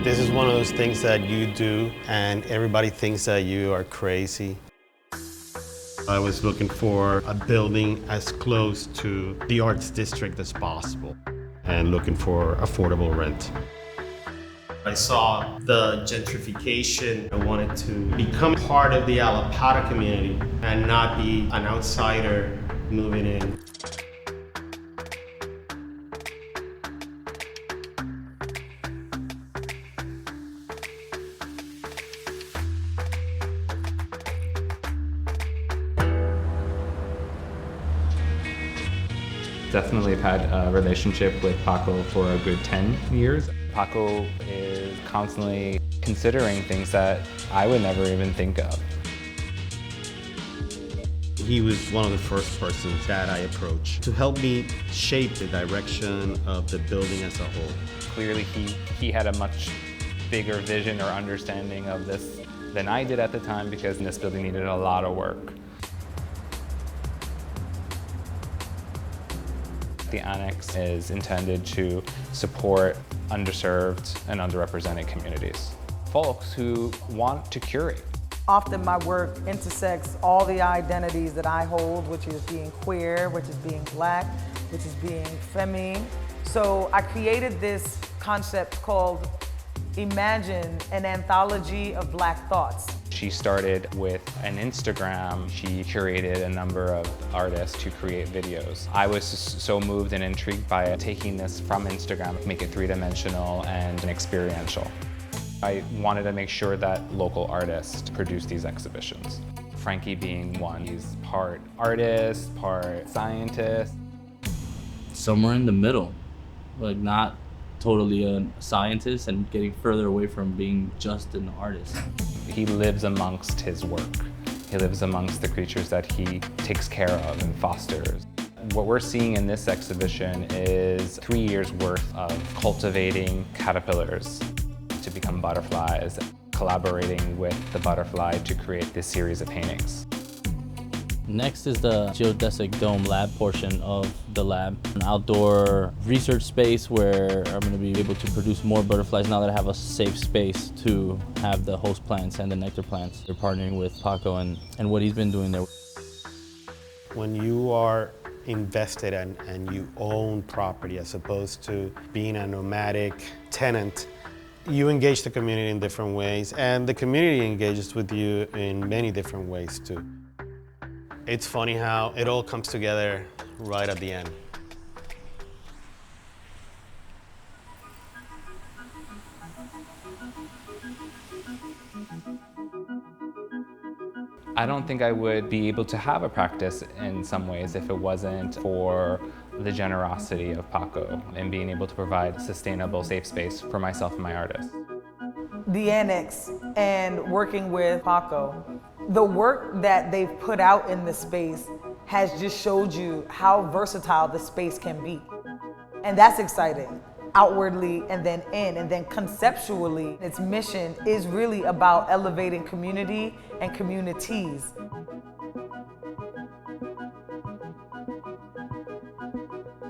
This is one of those things that you do and everybody thinks that you are crazy. I was looking for a building as close to the arts district as possible and looking for affordable rent. I saw the gentrification. I wanted to become part of the Alapata community and not be an outsider moving in. Definitely have had a relationship with Paco for a good 10 years. Paco is constantly considering things that I would never even think of. He was one of the first persons that I approached to help me shape the direction of the building as a whole. Clearly he had a much bigger vision or understanding of this than I did at the time, because this building needed a lot of work. The annex is intended to support underserved and underrepresented communities. Folks who want to curate. Often my work intersects all the identities that I hold, which is being queer, which is being Black, which is being femme. So I created this concept called Imagine an Anthology of Black Thoughts. She started with an Instagram. She curated a number of artists to create videos. I was so moved and intrigued by it, taking this from Instagram, make it three-dimensional and experiential. I wanted to make sure that local artists produce these exhibitions. Frankie being one. He's part artist, part scientist. Somewhere in the middle, like not totally a scientist and getting further away from being just an artist. He lives amongst his work. He lives amongst the creatures that he takes care of and fosters. What we're seeing in this exhibition is 3 years worth of cultivating caterpillars to become butterflies, collaborating with the butterfly to create this series of paintings. Next is the geodesic dome lab portion of the lab, an outdoor research space where I'm going to be able to produce more butterflies now that I have a safe space to have the host plants and the nectar plants. We're partnering with Paco and what he's been doing there. When you are invested and you own property as opposed to being a nomadic tenant, you engage the community in different ways, and the community engages with you in many different ways too. It's funny how it all comes together right at the end. I don't think I would be able to have a practice in some ways if it wasn't for the generosity of Paco and being able to provide a sustainable, safe space for myself and my artists. The annex and working with Paco, the work that they've put out in the space has just showed you how versatile the space can be. And that's exciting, outwardly and then in, and then conceptually. Its mission is really about elevating community and communities.